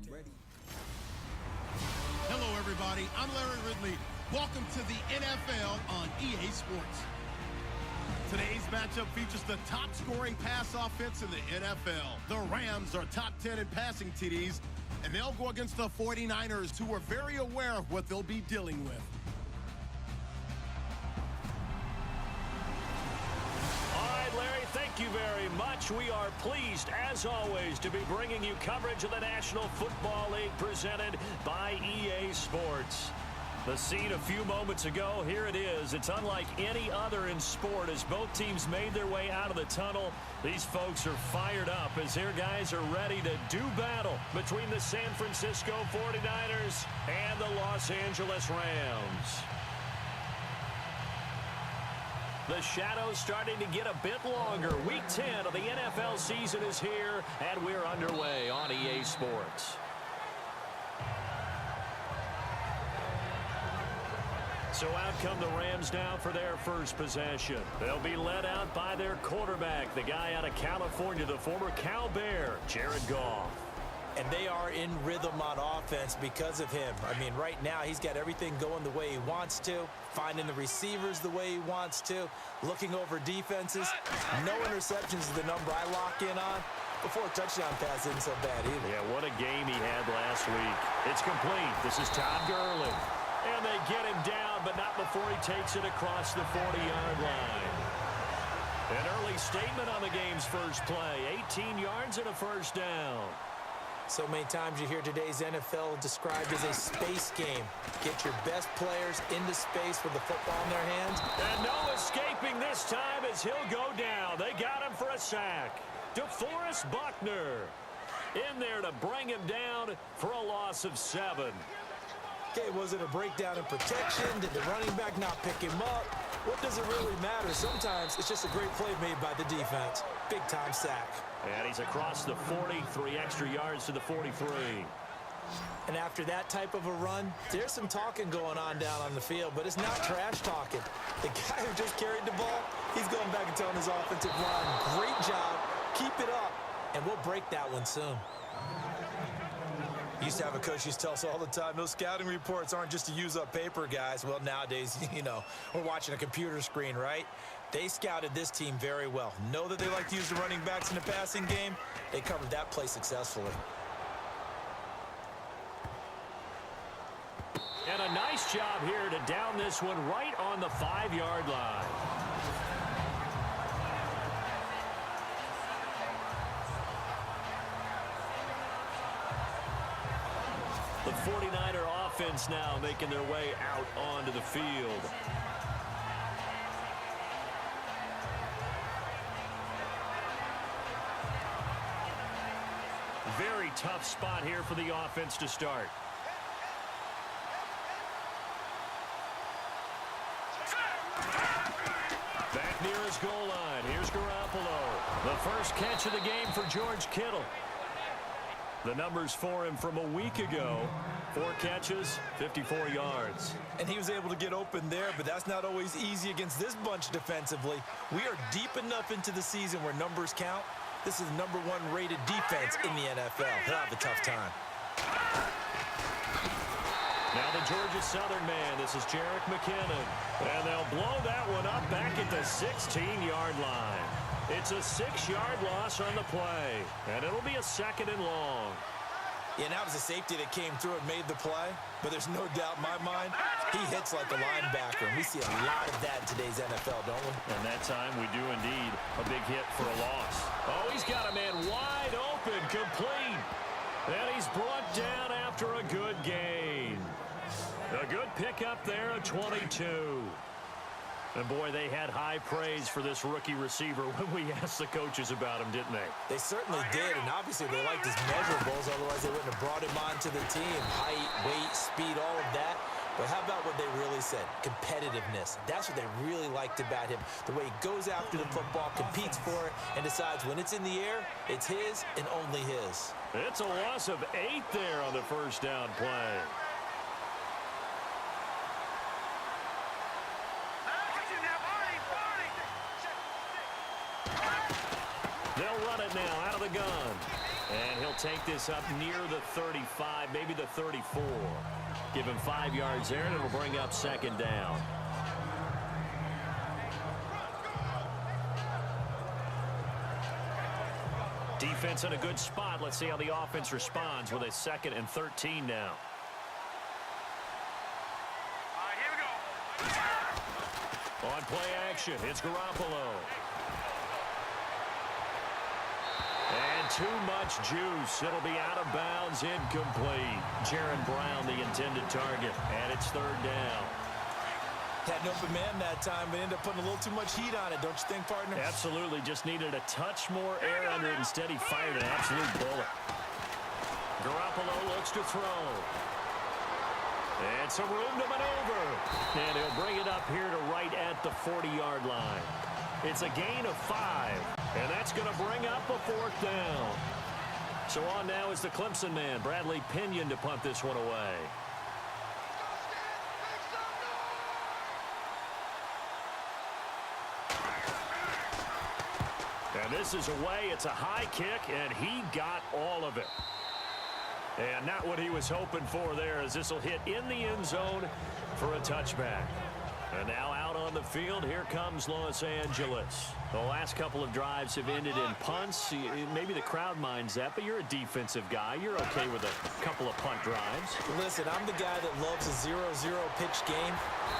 ready. Hello, everybody. I'm Larry Ridley. Welcome to the NFL on EA Sports. Today's matchup features the top-scoring pass offense in the NFL. The Rams are top 10 in passing TDs, and they'll go against the 49ers, who are very aware of what they'll be dealing with. Larry, thank you very much. We are pleased, as always, to be bringing you coverage of the National Football League presented by EA Sports. The scene a few moments ago, here it is. It's unlike any other in sport as both teams made their way out of the tunnel. These folks are fired up as their guys are ready to do battle between the San Francisco 49ers and the Los Angeles Rams. The shadow's starting to get a bit longer. Week 10 of the NFL season is here, and we're underway on EA Sports. So out come the Rams now for their first possession. They'll be led out by their quarterback, the guy out of California, the former Cal Bear, Jared Goff. And they are in rhythm on offense because of him. I mean, right now, he's got everything going the way he wants to, finding the receivers the way he wants to, looking over defenses. No interceptions is the number I lock in on. Before a touchdown pass isn't so bad either. Yeah, what a game he had last week. It's complete. This is Todd Gurley. And they get him down, but not before he takes it across the 40-yard line. An early statement on the game's first play. 18 yards and a first down. So many times you hear today's NFL described as a space game. Get your best players into space with the football in their hands. And no escaping this time as he'll go down. They got him for a sack. DeForest Buckner in there to bring him down for a loss of 7. Okay, was it a breakdown in protection? Did the running back not pick him up? What does it really matter? Sometimes it's just a great play made by the defense. Big-time sack. And he's across the 40, 3 extra yards to the 43. And after that type of a run, there's some talking going on down on the field, but it's not trash talking. The guy who just carried the ball, he's going back and telling his offensive line, great job, keep it up, and we'll break that one soon. Used to have a coach used to tell us all the time, those scouting reports aren't just to use up paper, guys. Well, nowadays, you know, we're watching a computer screen, right? They scouted this team very well. Know that they like to use the running backs in the passing game. They covered that play successfully. And a nice job here to down this one right on the 5-yard line. The 49er offense now making their way out onto the field. Very tough spot here for the offense to start. Back near his goal line. Here's Garoppolo. The first catch of the game for George Kittle. The numbers for him from a week ago. 4 catches, 54 yards. And he was able to get open there, but that's not always easy against this bunch defensively. We are deep enough into the season where numbers count. This is the #1 rated defense in the NFL. He'll have a tough time. Now the Georgia Southern man. This is Jerick McKinnon. And they'll blow that one up back at the 16-yard line. It's a 6-yard loss on the play, and it'll be a 2nd and long. Yeah, that was a safety that came through and made the play, but there's no doubt in my mind, he hits like a linebacker, and we see a lot of that in today's NFL, don't we? And that time we do indeed. A big hit for a loss. Oh, he's got a man wide open, complete. And he's brought down after a good gain. A good pickup there, a 22. And, boy, they had high praise for this rookie receiver when we asked the coaches about him, didn't they? They certainly did, and obviously they liked his measurables, otherwise they wouldn't have brought him onto the team. Height, weight, speed, all of that. But how about what they really said? Competitiveness. That's what they really liked about him. The way he goes after the football, competes for it, and decides when it's in the air, it's his and only his. It's a loss of 8 there on the first down play. They'll run it now out of the gun. And he'll take this up near the 35, maybe the 34. Give him 5 yards there, and it'll bring up second down. Defense in a good spot. Let's see how the offense responds with a 2nd and 13 now. Here we go. On play action, it's Garoppolo. And too much juice. It'll be out of bounds, incomplete. Jaron Brown, the intended target, and it's 3rd down. Had an open man that time, but ended up putting a little too much heat on it, don't you think, partner? Absolutely. Just needed a touch more air under it. Instead, he fired an absolute bullet. Garoppolo looks to throw. And some room to maneuver. And he'll bring it up here to right at the 40-yard line. It's a gain of 5. And that's going to bring up a 4th down. So on now is the Clemson man, Bradley Pinion, to punt this one away. And this is away. It's a high kick, and he got all of it. And not what he was hoping for there, as this will hit in the end zone for a touchback. And now out on the field, here comes Los Angeles. The last couple of drives have ended in punts. Maybe the crowd minds that, but you're a defensive guy. You're okay with a couple of punt drives. Listen, I'm the guy that loves a 0-0 pitch game.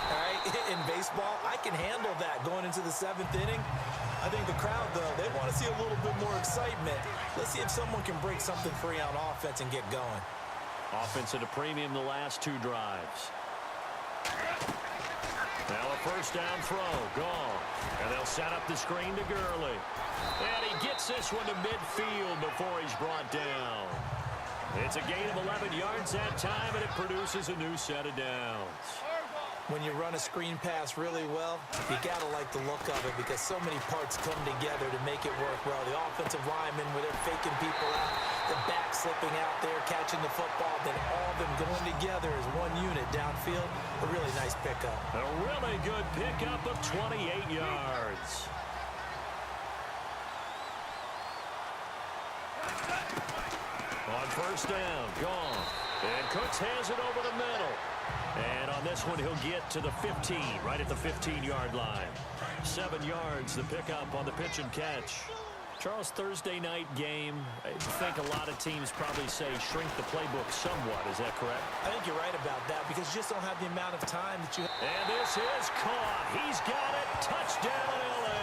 All right, in baseball, I can handle that going into the 7th inning. I think the crowd, though, they want to see a little bit more excitement. Let's see if someone can break something free on offense and get going. Offense at a premium the last 2 drives. Now a 1st down throw, gone. And they'll set up the screen to Gurley. And he gets this one to midfield before he's brought down. It's a gain of 11 yards that time, and it produces a new set of downs. When you run a screen pass really well, you got to like the look of it because so many parts come together to make it work well. The offensive linemen, where they're faking people out, the back slipping out there, catching the football, then all of them going together as one unit downfield. A really nice pickup. A really good pickup of 28 yards. On 1st down, gone. And Cooks has it over the middle. And on this one, he'll get to the 15, right at the 15-yard line. 7 yards, the pickup on the pitch and catch. Charles, Thursday night game, I think a lot of teams probably say shrink the playbook somewhat. Is that correct? I think you're right about that because you just don't have the amount of time that you have. And this is caught. He's got it. Touchdown, L.A.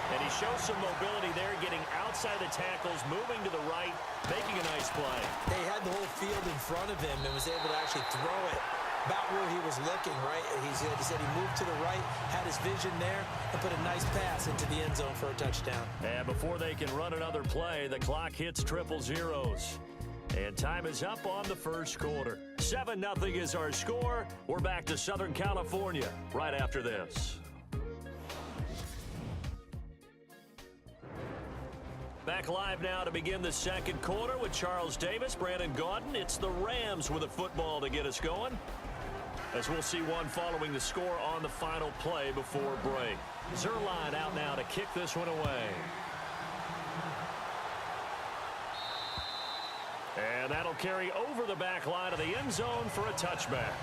And he shows some mobility there, getting outside the tackles, moving to the right, making a nice play. He had the whole field in front of him and was able to actually throw it about where he was looking, right? He said he moved to the right, had his vision there, and put a nice pass into the end zone for a touchdown. And before they can run another play, the clock hits 000. And time is up on the 1st quarter. 7-0 is our score. We're back to Southern California right after this. Back live now to begin the 2nd quarter with Charles Davis, Brandon Gaudin. It's the Rams with a football to get us going, as we'll see one following the score on the final play before break. Zerline out now to kick this one away. And that'll carry over the back line of the end zone for a touchback.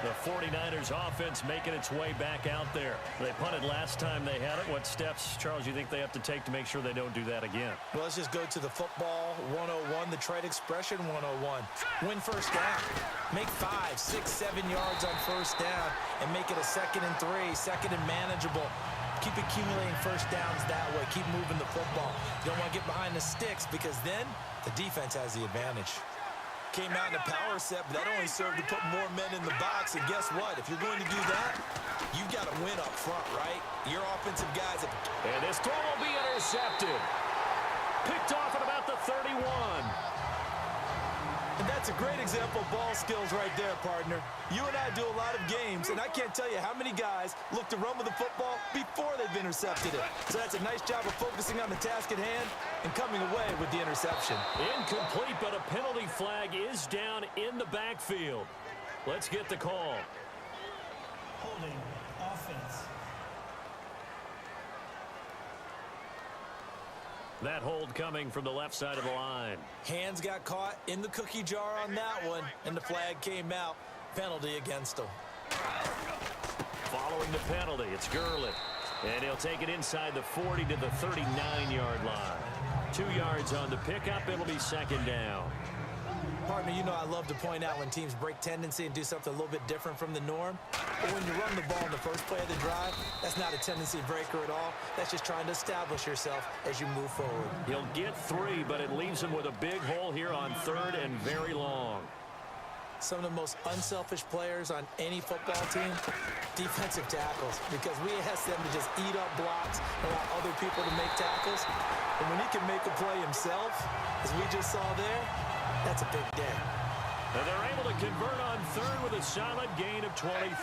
The 49ers offense making its way back out there. They punted last time they had it. What steps, Charles, you think they have to take to make sure they don't do that again? Well, let's just go to the football 101, the trade expression 101. Win 1st down. Make 5, 6, 7 yards on 1st down and make it a 2nd and 3, 2nd and manageable. Keep accumulating 1st downs that way. Keep moving the football. You don't want to get behind the sticks because then the defense has the advantage. Came out in a power set, but that only served to put more men in the box. And guess what? If you're going to do that, you've got to win up front, right? Your offensive guys have... And this throw will be intercepted. Picked off at about the 31. And that's a great example of ball skills right there, partner. You and I do a lot of games, and I can't tell you how many guys look to run with the football before they've intercepted it. So that's a nice job of focusing on the task at hand and coming away with the interception. Incomplete, but a penalty flag is down in the backfield. Let's get the call. Holding offense. That hold coming from the left side of the line. Hands got caught in the cookie jar on that one, and the flag came out. Penalty against him. Following the penalty, it's Gurley. And he'll take it inside the 40 to the 39-yard line. 2 yards on the pickup. It'll be second down. Partner, you know I love to point out when teams break tendency and do something a little bit different from the norm. But when you run the ball in the first play of the drive, that's not a tendency breaker at all. That's just trying to establish yourself as you move forward. He'll get 3, but it leaves him with a big hole here on 3rd and very long. Some of the most unselfish players on any football team, defensive tackles, because we ask them to just eat up blocks and allow other people to make tackles. And when he can make a play himself, as we just saw there, that's a big day. And they're able to convert on 3rd with a solid gain of 23.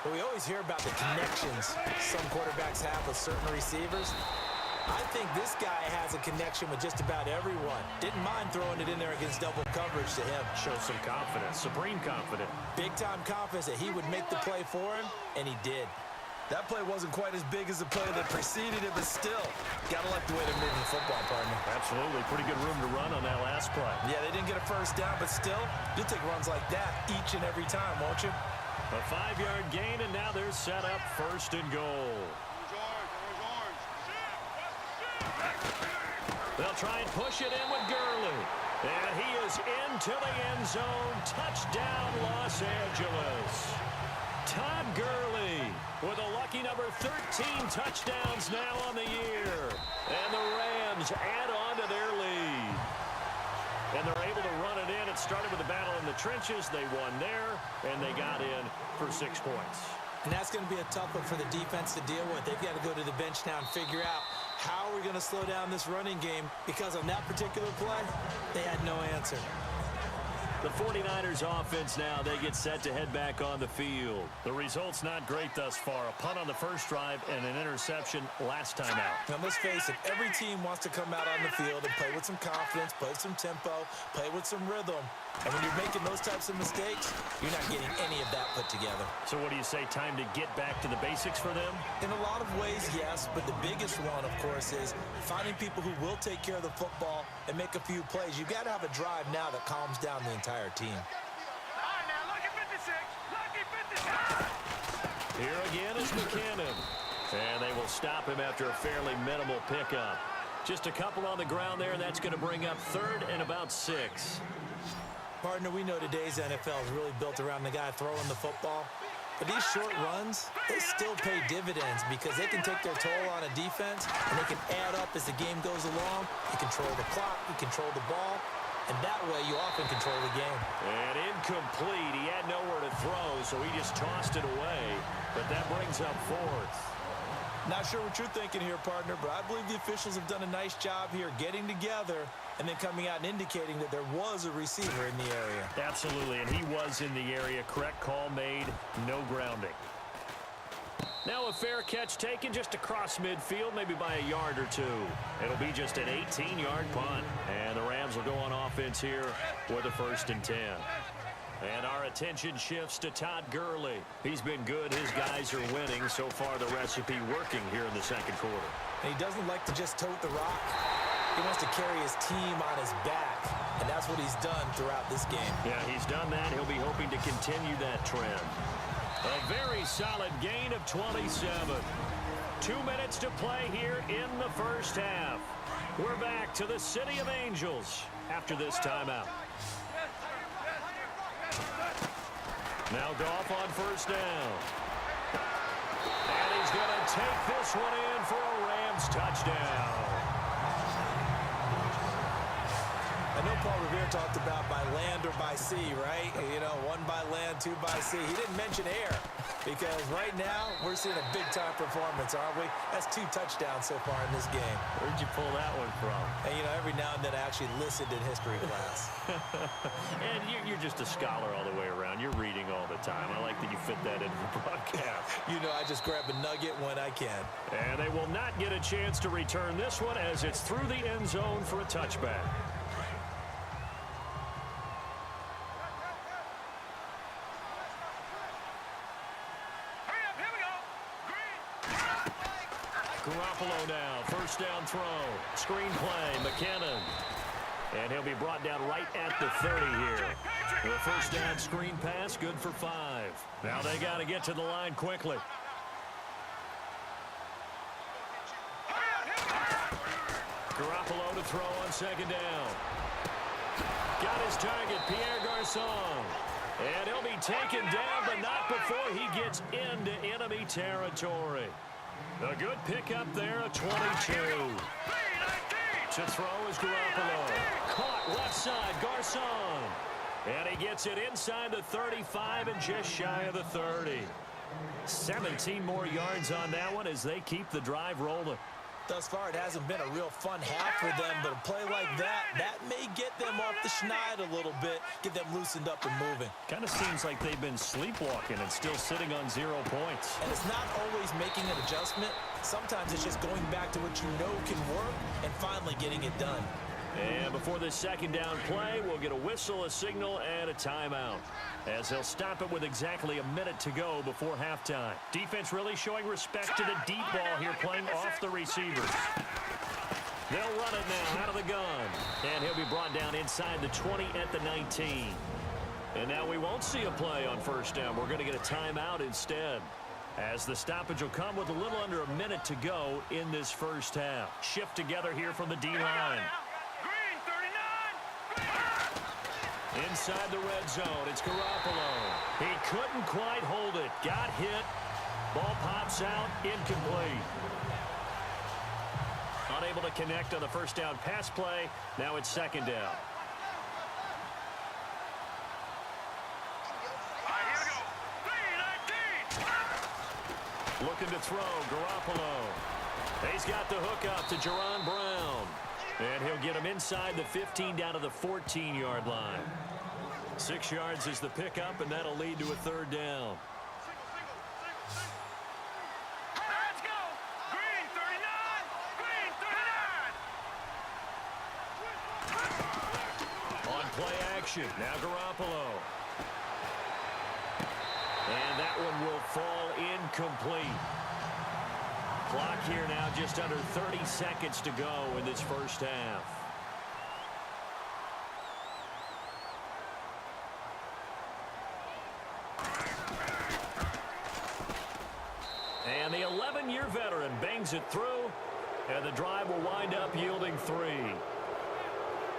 But we always hear about the connections some quarterbacks have with certain receivers. I think this guy has a connection with just about everyone. Didn't mind throwing it in there against double coverage to him. Shows some confidence, supreme confidence. Big-time confidence that he would make the play for him, and he did. That play wasn't quite as big as the play that preceded it, but still, gotta like the way they're moving the football, partner. Absolutely. Pretty good room to run on that last play. Yeah, they didn't get a first down, but still, you'll take runs like that each and every time, won't you? A 5-yard gain, and now they're set up 1st and goal. They'll try and push it in with Gurley. And he is into the end zone. Touchdown, Los Angeles. Todd Gurley with a lucky number 13 touchdowns now on the year. And the Rams add on to their lead. And they're able to run it in. It started with a battle in the trenches. They won there, and they got in for 6 points. And that's going to be a tough one for the defense to deal with. They've got to go to the bench now and figure out how are we going to slow down this running game, because on that particular play, they had no answer. The 49ers offense now, they get set to head back on the field. The result's not great thus far. A punt on the first drive and an interception last time out. Now, let's face it, every team wants to come out on the field and play with some confidence, play with some tempo, play with some rhythm. And when you're making those types of mistakes, you're not getting any of that put together. So what do you say, time to get back to the basics for them? In a lot of ways, yes, but the biggest one, of course, is finding people who will take care of the football and make a few plays. You've got to have a drive now that calms down the entire team. All right, now, lucky 56. Lucky 56. Here again is McKinnon. And they will stop him after a fairly minimal pickup. Just a couple on the ground there, and that's going to bring up 3rd and about 6. Partner, we know today's NFL is really built around the guy throwing the football. But these short runs, they still pay dividends because they can take their toll on a defense, and they can add up as the game goes along. You control the clock, you control the ball, and that way you often control the game. And incomplete. He had nowhere to throw, so he just tossed it away. But that brings up 4th. Not sure what you're thinking here, partner, but I believe the officials have done a nice job here getting together and then coming out and indicating that there was a receiver in the area. Absolutely, and he was in the area. Correct call made, no grounding. Now a fair catch taken just across midfield, maybe by a yard or 2. It'll be just an 18-yard punt, and the Rams will go on offense here with a 1st and 10. And our attention shifts to Todd Gurley. He's been good. His guys are winning. So far, the recipe working here in the 2nd quarter. And he doesn't like to just tote the rock. He wants to carry his team on his back, and that's what he's done throughout this game. Yeah, he's done that. He'll be hoping to continue that trend. A very solid gain of 27. 2 minutes to play here in the first half. We're back to the City of Angels after this timeout. Now Goff on 1st down. And he's going to take this one in for a Rams touchdown. I know Paul Revere talked about by land or by sea, right? You know, 1 by land, 2 by sea. He didn't mention air because right now we're seeing a big-time performance, aren't we? That's 2 touchdowns so far in this game. Where'd you pull that one from? And, you know, every now and then I actually listened in history class. And you're just a scholar all the way around. You're reading all the time. I like that you fit that into the broadcast. You know, I just grab a nugget when I can. And they will not get a chance to return this one as it's through the end zone for a touchback. Garoppolo now. First down throw. Screen play. McKinnon. And he'll be brought down right at the 30 here. The first down screen pass, good for 5. Now they got to get to the line quickly. Garoppolo to throw on second down. Got his target, Pierre Garçon. And he'll be taken down, but not before he gets into enemy territory. A good pickup there, a 22. To throw is Garoppolo. Caught left side, Garçon. And he gets it inside the 35 and just shy of the 30. 17 more yards on that one as they keep the drive rolling. Thus far, it hasn't been a real fun half for them, but a play like that may get them off the schneid a little bit, get them loosened up and moving. Kind of seems like they've been sleepwalking and still sitting on 0 points. And it's not always making an adjustment. Sometimes it's just going back to what you know can work and finally getting it done. And before this second down play, we'll get a whistle, a signal, and a timeout, as they'll stop it with exactly a minute to go before halftime. Defense really showing respect to the deep ball here, playing off the receivers. They'll run it now out of the gun. And he'll be brought down inside the 20 at the 19. And now we won't see a play on first down. We're going to get a timeout instead, as the stoppage will come with a little under a minute to go in this first half. Shift together here from the D-line. Inside the red zone, it's Garoppolo. He couldn't quite hold it. Got hit. Ball pops out, incomplete. Unable to connect on the first down pass play. Now it's second down. Looking to throw, Garoppolo. He's got the hook up to Jerron Brown. And he'll get him inside the 15 down to the 14-yard line. 6 yards is the pickup, and that'll lead to a third down. Let's go! Green 39! Green 39! On play action, now Garoppolo. And that one will fall incomplete. Clock here now just under 30 seconds to go in this first half. And the 11-year veteran bangs it through, and the drive will wind up yielding 3.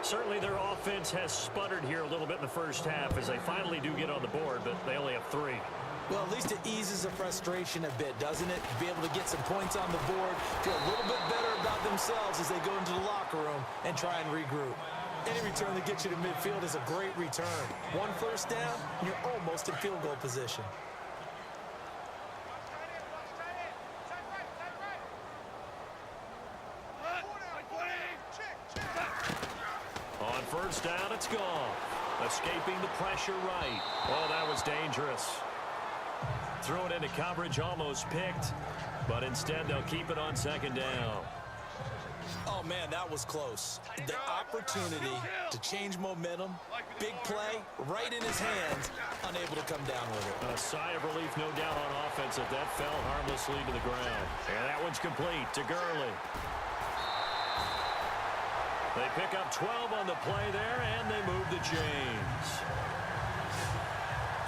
Certainly their offense has sputtered here a little bit in the first half as they finally do get on the board, but they only have 3. Well, at least it eases the frustration a bit, doesn't it? Be able to get some points on the board, feel a little bit better about themselves as they go into the locker room and try and regroup. Any return that gets you to midfield is a great return. 1 first down, you're almost in field goal position. On first down, it's gone. Escaping the pressure right. Oh, that was dangerous. Threw it into coverage, almost picked, but instead they'll keep it on second down. Oh, man, that was close. The opportunity to change momentum, big play, right in his hands, unable to come down with it. A sigh of relief, no doubt, on offense if that fell harmlessly to the ground. And that one's complete to Gurley. They pick up 12 on the play there, and they move the chains.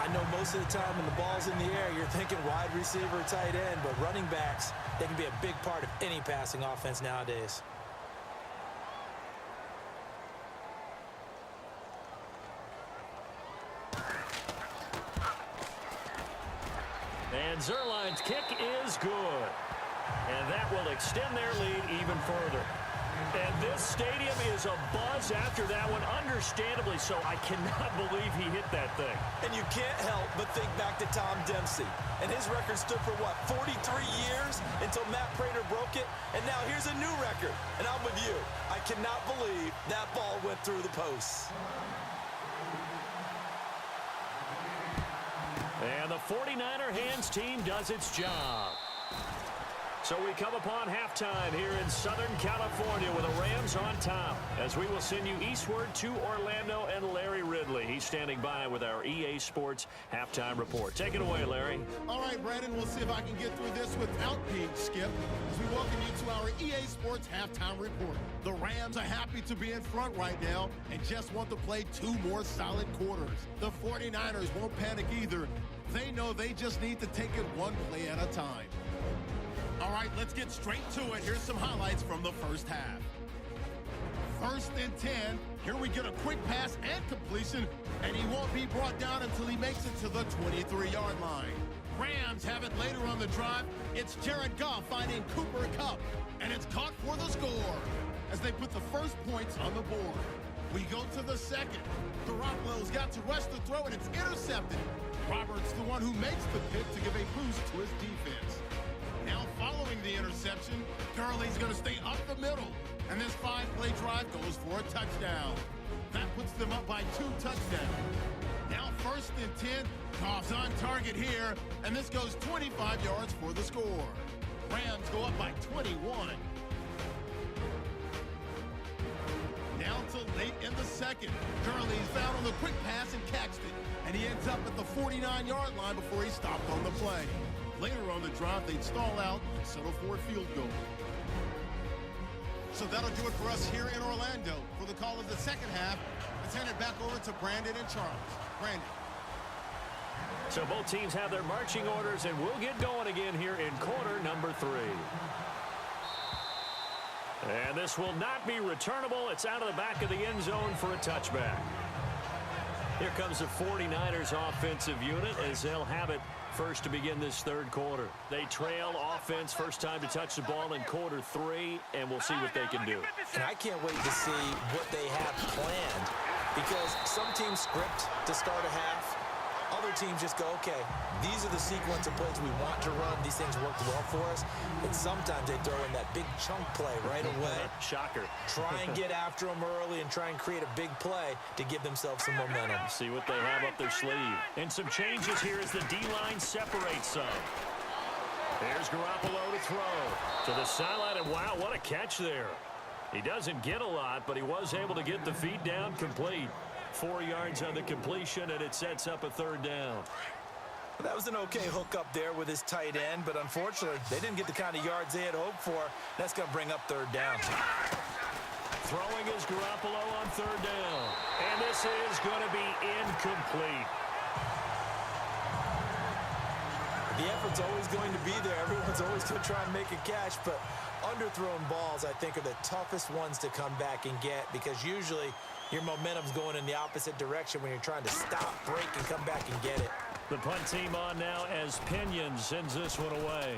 I know most of the time when the ball's in the air, you're thinking wide receiver, tight end, but running backs, they can be a big part of any passing offense nowadays. And Zerline's kick is good. And that will extend their lead even further. And this stadium is abuzz after that one, understandably so. I cannot believe he hit that thing. And you can't help but think back to Tom Dempsey. And his record stood for, what, 43 years until Matt Prater broke it? And now here's a new record. And I'm with you. I cannot believe that ball went through the posts. And the 49er hands team does its job. So we come upon halftime here in Southern California with a Rams Rams on top as we will send you eastward to Orlando and Larry Ridley. He's standing by with our EA Sports halftime report. Take it away, Larry. All right, Brandon, we'll see if I can get through this without being skipped as we welcome you to our EA Sports halftime report. The Rams are happy to be in front right now and just want to play 2 more solid quarters. The 49ers won't panic either. They know they just need to take it 1 play at a time. All right, let's get straight to it. Here's some highlights from the first half. 1st and 10. Here we get a quick pass and completion, and he won't be brought down until he makes it to the 23-yard line. Rams have it later on the drive. It's Jared Goff finding Cooper Kupp, and it's caught for the score as they put the first points on the board. We go to the second. Garoppolo's got to rush the throw, and it's intercepted. Roberts the one who makes the pick to give a boost to his defense. Now following the interception, Gurley's going to stay up the middle, and this 5-play drive goes for a touchdown. That puts them up by 2 touchdowns. Now 1st and 10, Goff's on target here, and this goes 25 yards for the score. Rams go up by 21. Down to late in the second. Gurley's found on the quick pass and catched it, and he ends up at the 49-yard line before he stopped on the play. Later on the drive, they'd stall out and settle for a field goal. So that'll do it for us here in Orlando. For the call of the second half, let's hand it back over to Brandon and Charles. Brandon. So both teams have their marching orders, and we'll get going again here in quarter number 3. And this will not be returnable. It's out of the back of the end zone for a touchback. Here comes the 49ers offensive unit as they'll have it first to begin this 3rd quarter. They trail offense, first time to touch the ball in quarter 3, and we'll see what they can do. And I can't wait to see what they have planned, because some teams script to start a half. Other teams just go, okay, these are the sequence of plays we want to run. These things work well for us. And sometimes they throw in that big chunk play right away. Shocker. Try and get after them early and try and create a big play to give themselves some momentum. See what they have up their sleeve. And some changes here as the D-line separates some. There's Garoppolo to throw to the sideline, and wow, what a catch there. He doesn't get a lot, but he was able to get the feet down complete. 4 yards on the completion, and it sets up a 3rd down. That was an okay hook up there with his tight end, but unfortunately, they didn't get the kind of yards they had hoped for. That's going to bring up 3rd down. Throwing is Garoppolo on 3rd down. And this is going to be incomplete. The effort's always going to be there. Everyone's always going to try and make a catch, but underthrown balls, I think, are the toughest ones to come back and get, because usually your momentum's going in the opposite direction when you're trying to stop, break, and come back and get it. The punt team on now as Pinion sends this one away.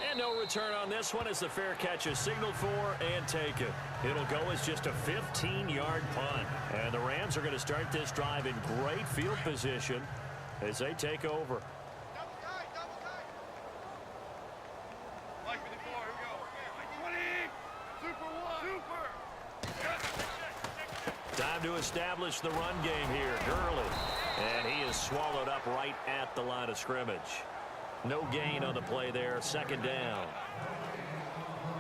And no return on this one as the fair catch is signaled for and taken. It'll go as just a 15-yard punt. And the Rams are going to start this drive in great field position as they take over. Time to establish the run game here. Gurley. And he is swallowed up right at the line of scrimmage. No gain on the play there. 2nd down.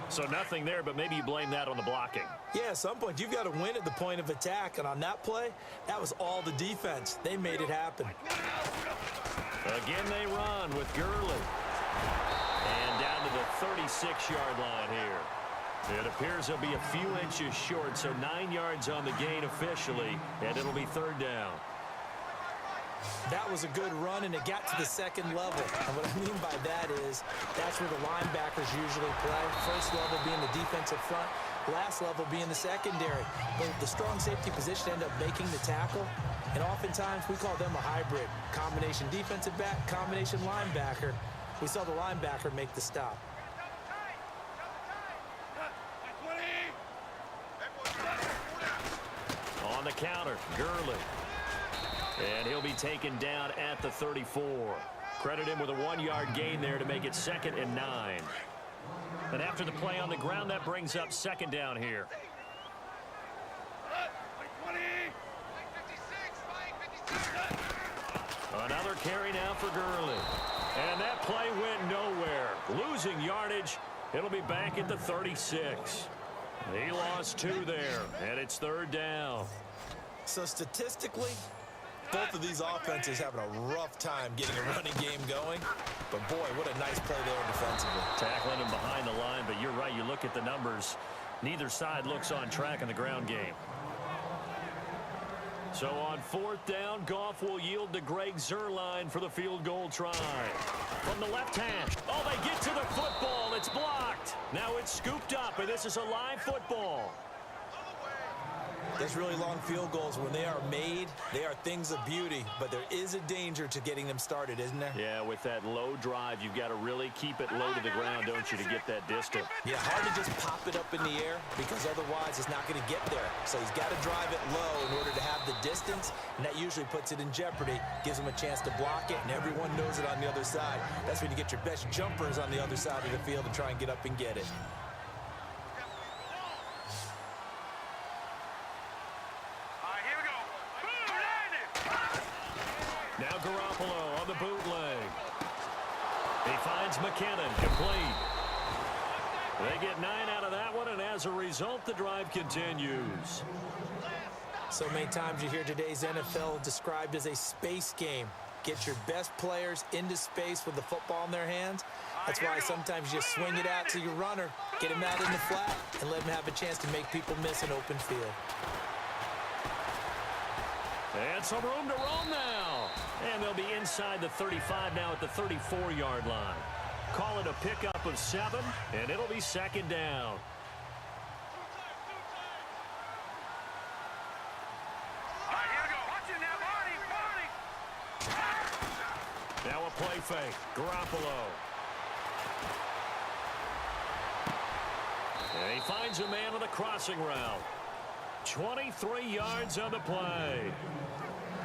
So nothing there, but maybe you blame that on the blocking. Yeah, at some point, you've got to win at the point of attack. And on that play, that was all the defense. They made it happen. Again, they run with Gurley. And down to the 36-yard line here. It appears he'll be a few inches short, so 9 yards on the gain officially, and it'll be 3rd down. That was a good run, and it got to the 2nd level. And what I mean by that is that's where the linebackers usually play. First level being the defensive front, last level being the secondary. But the strong safety position ended up making the tackle, and oftentimes we call them a hybrid. Combination defensive back, combination linebacker. We saw the linebacker make the stop. On the counter, Gurley. And he'll be taken down at the 34. Credit him with a 1-yard gain there to make it 2nd and 9. And after the play on the ground, that brings up 2nd down here. Another carry now for Gurley. And that play went nowhere. Losing yardage. It'll be back at the 36. He lost 2 there, and it's 3rd down. So statistically, both of these offenses having a rough time getting a running game going. But, boy, what a nice play there defensively. Tackling him behind the line, but you're right. You look at the numbers. Neither side looks on track in the ground game. So on 4th down, Goff will yield to Greg Zuerlein for the field goal try. From the left hash. Oh, they get to the football. It's blocked. Now it's scooped up, and this is a live football. Those really long field goals, when they are made, they are things of beauty. But there is a danger to getting them started, isn't there? Yeah, with that low drive, you've got to really keep it low to the ground, don't you, to get that distance. Yeah, hard to just pop it up in the air because otherwise it's not going to get there. So he's got to drive it low in order to have the distance, and that usually puts it in jeopardy, gives him a chance to block it, and everyone knows it on the other side. That's when you get your best jumpers on the other side of the field and try and get up and get it. Now Garoppolo on the bootleg. He finds McKinnon complete. They get 9 out of that one, and as a result, the drive continues. So many times you hear today's NFL described as a space game. Get your best players into space with the football in their hands. That's why sometimes you just swing it out to your runner, get him out in the flat, and let him have a chance to make people miss an open field. And some room to roam now. And they'll be inside the 35 now at the 34-yard line. Call it a pickup of 7, and it'll be 2nd down. Now a play fake. Garoppolo. And he finds a man on the crossing route. 23 yards on the play.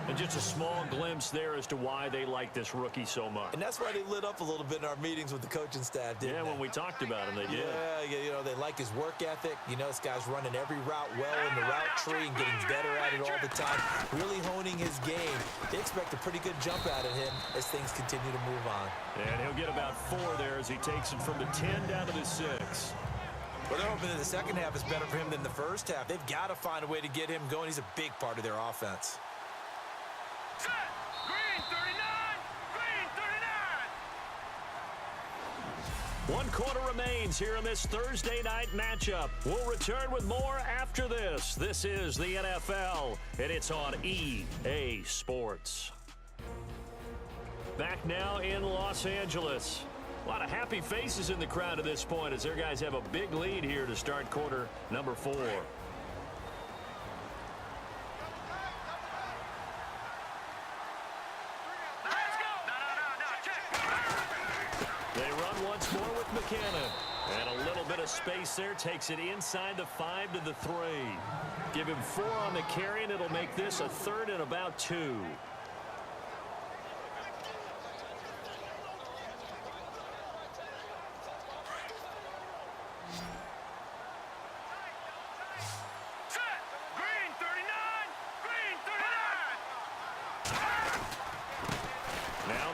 And just a small glimpse there as to why they like this rookie so much. And that's why they lit up a little bit in our meetings with the coaching staff, didn't they? Yeah, when we talked about him, they did. Yeah, you know, they like his work ethic. You know, this guy's running every route well in the route tree and getting better at it all the time, really honing his game. They expect a pretty good jump out of him as things continue to move on. And he'll get about 4 there as he takes it from the 10 down to the 6. Well, they're hoping that the second half is better for him than the first half. They've got to find a way to get him going. He's a big part of their offense. Green 39! Green 39! 1 quarter remains here in this Thursday night matchup. We'll return with more after this. This is the NFL, and it's on EA Sports. Back now in Los Angeles. A lot of happy faces in the crowd at this point as their guys have a big lead here to start quarter number 4. They run once more with McKinnon. And a little bit of space there takes it inside the 5 to the 3. Give him 4 on the carry, and it'll make this a 3rd and about 2.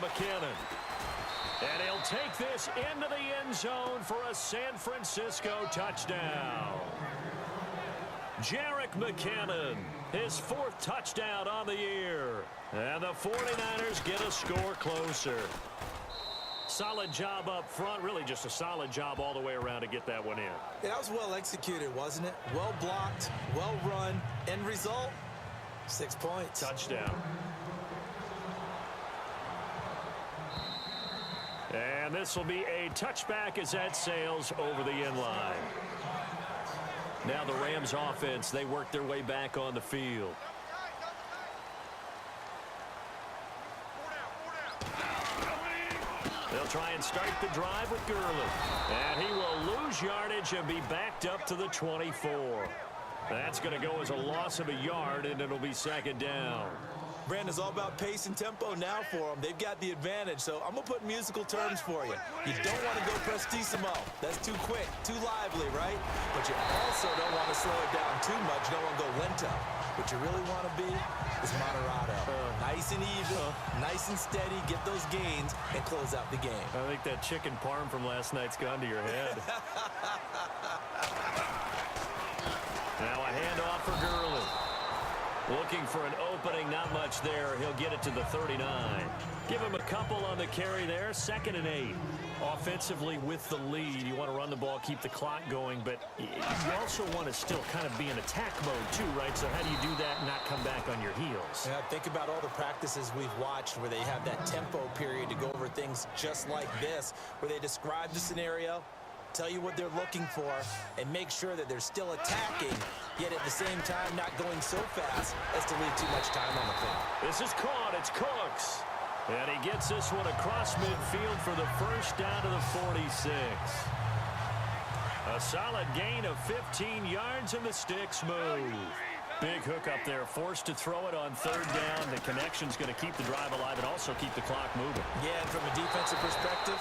McKinnon. And he'll take this into the end zone for a San Francisco touchdown. Jerick McKinnon, his 4th touchdown on the year. And the 49ers get a score closer. Solid job up front, really just a solid job all the way around to get that one in. Yeah, that was well executed, wasn't it? Well blocked, well run. End result, 6 points. Touchdown. And this will be a touchback as that sails over the end line. Now the Rams offense, they work their way back on the field. They'll try and start the drive with Gurley. And he will lose yardage and be backed up to the 24. That's going to go as a loss of a yard, and it'll be 2nd down. Brandon's all about pace and tempo now for them. They've got the advantage, so I'm going to put musical terms for you. You don't want to go prestissimo. That's too quick, too lively, right? But you also don't want to slow it down too much. You don't want to go lento. What you really want to be is moderato. Nice and even, nice and steady, get those gains, and close out the game. I think that chicken parm from last night's gone to your head. for Gurley. Looking for an opening, not much there. He'll get it to the 39. Give him a couple on the carry there, 2nd and 8. Offensively with the lead, you want to run the ball, keep the clock going, but you also want to still kind of be in attack mode too, right? So how do you do that and not come back on your heels? Yeah, think about all the practices we've watched where they have that tempo period to go over things just like this, where they describe the scenario, tell you what they're looking for, and make sure that they're still attacking, yet at the same time not going so fast as to leave too much time on the field. This is caught. It's Cooks. And he gets this one across midfield for the first down to the 46. A solid gain of 15 yards, and the sticks move. Big hook up there, forced to throw it on 3rd down. The connection's going to keep the drive alive and also keep the clock moving. Yeah, and from a defensive perspective,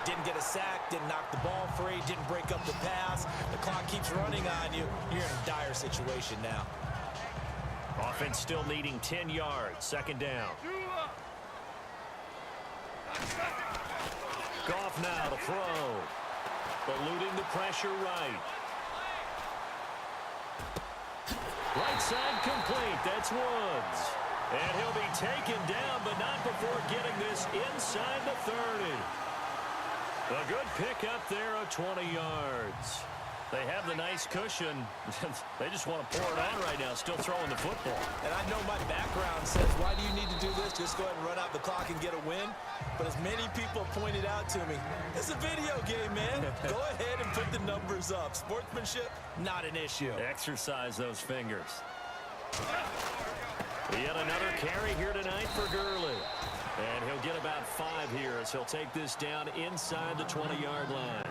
didn't get a sack, didn't knock the ball free, didn't break up the pass. The clock keeps running on you. You're in a dire situation now. Offense still needing 10 yards, 2nd down. Goff now to throw. Eluding the pressure right. Right side complete. That's Woods. And he'll be taken down, but not before getting this inside the 30. A good pick up there of 20 yards. They have the nice cushion. They just want to pour it on right now, still throwing the football. And I know my background says, why do you need to do this? Just go ahead and run out the clock and get a win. But as many people pointed out to me, it's a video game, man. Go ahead and put the numbers up. Sportsmanship, not an issue. Exercise those fingers. Yet another carry here tonight for Gurley. And he'll get about 5 here as he'll take this down inside the 20-yard line.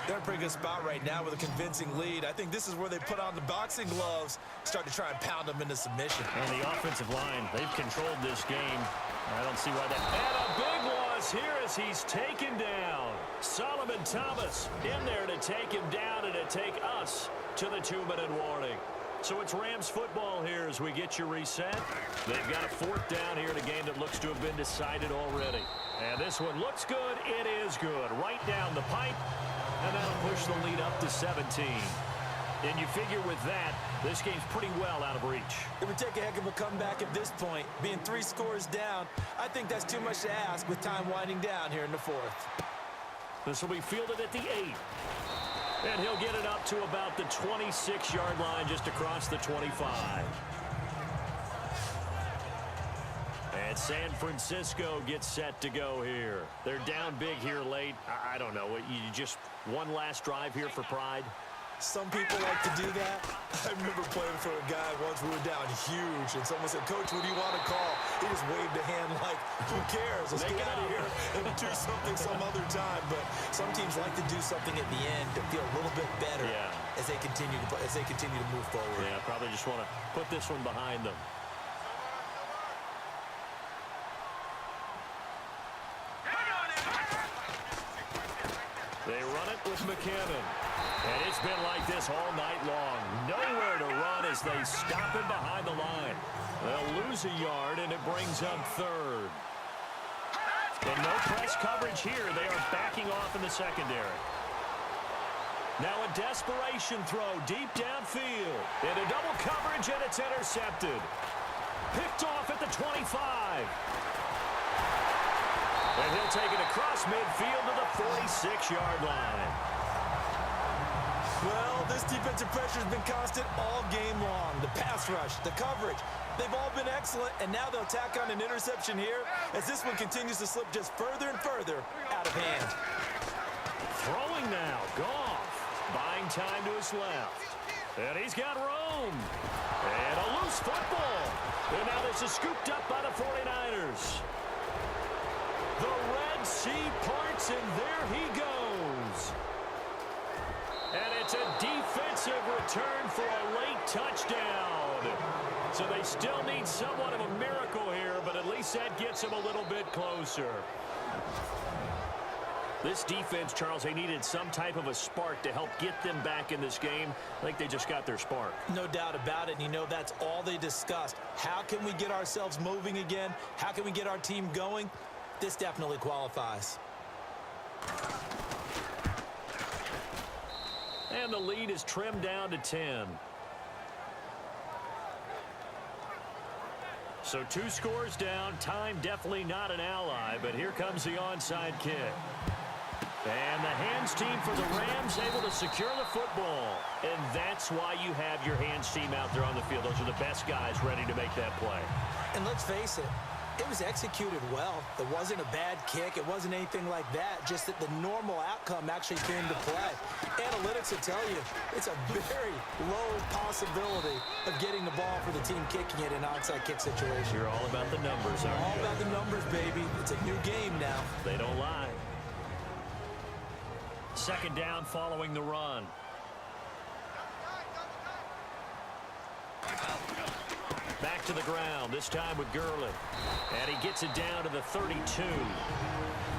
They're in a pretty good spot right now with a convincing lead. I think this is where they put on the boxing gloves, start to try and pound them into submission. And the offensive line, they've controlled this game. I don't see why that. And a big loss here as he's taken down. Solomon Thomas in there to take him down and to take us to the 2-minute warning. So it's Rams football here as we get you reset. They've got a 4th down here in a game that looks to have been decided already. And this one looks good. It is good. Right down the pipe. And that'll push the lead up to 17. And you figure with that, this game's pretty well out of reach. It would take a heck of a comeback at this point. Being 3 scores down, I think that's too much to ask with time winding down here in the 4th. This will be fielded at the 8. And he'll get it up to about the 26-yard line, just across the 25. And San Francisco gets set to go here. They're down big here late. I don't know. You just one last drive here for pride? Some people like to do that. I remember playing for a guy once. We were down huge, and someone said, "Coach, what do you want to call?" He just waved a hand like, "Who cares? Let's get out of here and do something some other time." But some teams like to do something at the end to feel a little bit better as they continue to move forward. Yeah, probably just want to put this one behind them. They run it with McKinnon. And it's been like this all night long. Nowhere to run as they stop him behind the line. They'll lose a yard, and it brings up 3rd. And no press coverage here. They are backing off in the secondary. Now a desperation throw deep downfield. Into double coverage, and it's intercepted. Picked off at the 25. And he'll take it across midfield to the 46-yard line. Well, this defensive pressure has been constant all game long. The pass rush, the coverage, they've all been excellent, and now they'll tack on an interception here as this one continues to slip just further and further out of hand. Throwing now, Goff, buying time to his left. And he's got room. And a loose football. And now this is scooped up by the 49ers. The Red Sea parts, and there he goes. And it's a defensive return for a late touchdown. So they still need somewhat of a miracle here, but at least that gets them a little bit closer. This defense, Charles, they needed some type of a spark to help get them back in this game. I think they just got their spark. No doubt about it. And you know, that's all they discussed. How can we get ourselves moving again? How can we get our team going? This definitely qualifies. And the lead is trimmed down to 10. So 2 scores down. Time definitely not an ally, but here comes the onside kick. And the hands team for the Rams able to secure the football. And that's why you have your hands team out there on the field. Those are the best guys ready to make that play. And let's face it, it was executed well. It wasn't a bad kick. It wasn't anything like that. Just that the normal outcome actually came to play. Analytics will tell you it's a very low possibility of getting the ball for the team kicking it in an onside kick situation. You're all about the numbers, aren't you? All about the numbers, baby. It's a new game now. They don't lie. Second down following the run. Back to the ground, this time with Gurley. And he gets it down to the 32.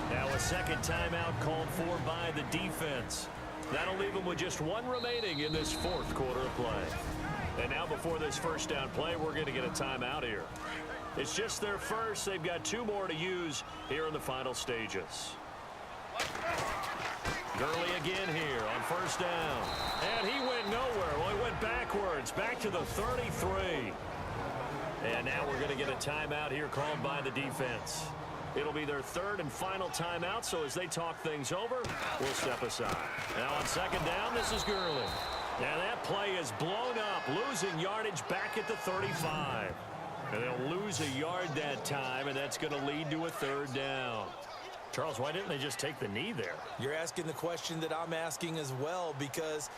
Now a second timeout called for by the defense. That'll leave them with just 1 remaining in this 4th quarter of play. And now before this first down play, we're going to get a timeout here. It's just their first. They've got 2 more to use here in the final stages. Gurley again here on first down. And he went nowhere. Well, he went backwards, back to the 33. And now we're going to get a timeout here called by the defense. It'll be their 3rd and final timeout, so as they talk things over, we'll step aside. Now on second down, this is Gurley. Now that play is blown up, losing yardage back at the 35. And they'll lose a yard that time, and that's going to lead to a 3rd down. Charles, why didn't they just take the knee there? You're asking the question that I'm asking as well, because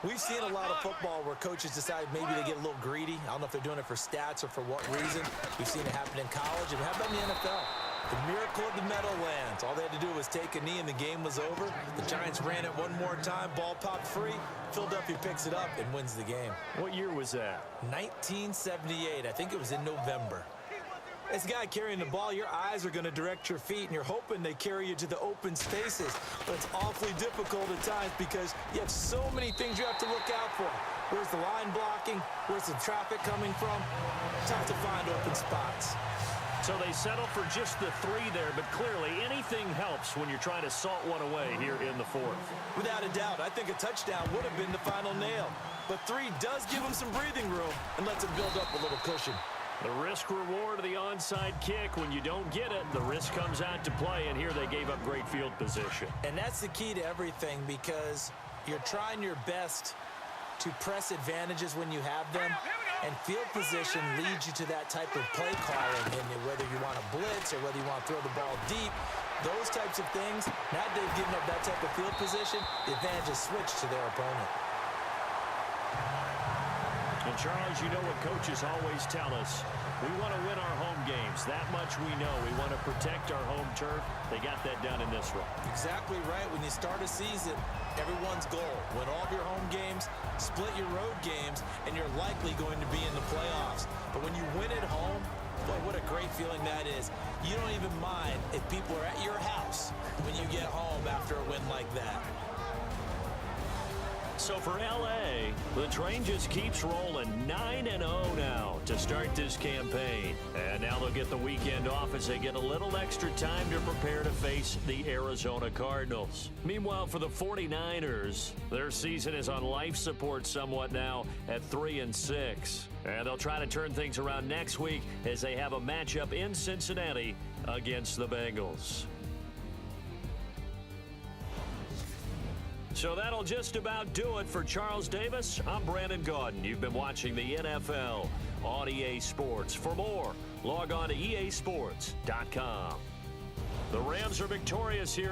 we've seen a lot of football where coaches decide maybe they get a little greedy. I don't know if they're doing it for stats or for what reason. We've seen it happen in college, and how about in the NFL? The miracle of the Meadowlands. All they had to do was take a knee, and the game was over. The Giants ran it one more time. Ball popped free. Philadelphia picks it up and wins the game. What year was that? 1978. I think it was in November. As a guy carrying the ball, your eyes are going to direct your feet, and you're hoping they carry you to the open spaces. But it's awfully difficult at times because you have so many things you have to look out for. Where's the line blocking? Where's the traffic coming from? Tough to find open spots. So they settle for just the 3 there, but clearly anything helps when you're trying to salt one away here in the 4th. Without a doubt, I think a touchdown would have been the final nail. But 3 does give them some breathing room and lets them build up a little cushion. The risk-reward of the onside kick, when you don't get it, the risk comes out to play, and here they gave up great field position. And that's the key to everything, because you're trying your best to press advantages when you have them, and field position leads you to that type of play calling, and whether you want to blitz or whether you want to throw the ball deep, those types of things. Now they've given up that type of field position, the advantage is switched to their opponent. And Charles, you know what coaches always tell us. We want to win our home games. That much we know. We want to protect our home turf. They got that done in this one. Exactly right. When you start a season, everyone's goal, win all of your home games, split your road games, and you're likely going to be in the playoffs. But when you win at home, boy, what a great feeling that is. You don't even mind if people are at your house when you get home after a win like that. So for L.A., the train just keeps rolling 9-0 now to start this campaign. And now they'll get the weekend off as they get a little extra time to prepare to face the Arizona Cardinals. Meanwhile, for the 49ers, their season is on life support somewhat now at 3-6. And they'll try to turn things around next week as they have a matchup in Cincinnati against the Bengals. So that'll just about do it for Charles Davis. I'm Brandon Gaudin. You've been watching the NFL on EA Sports. For more, log on to easports.com. The Rams are victorious here.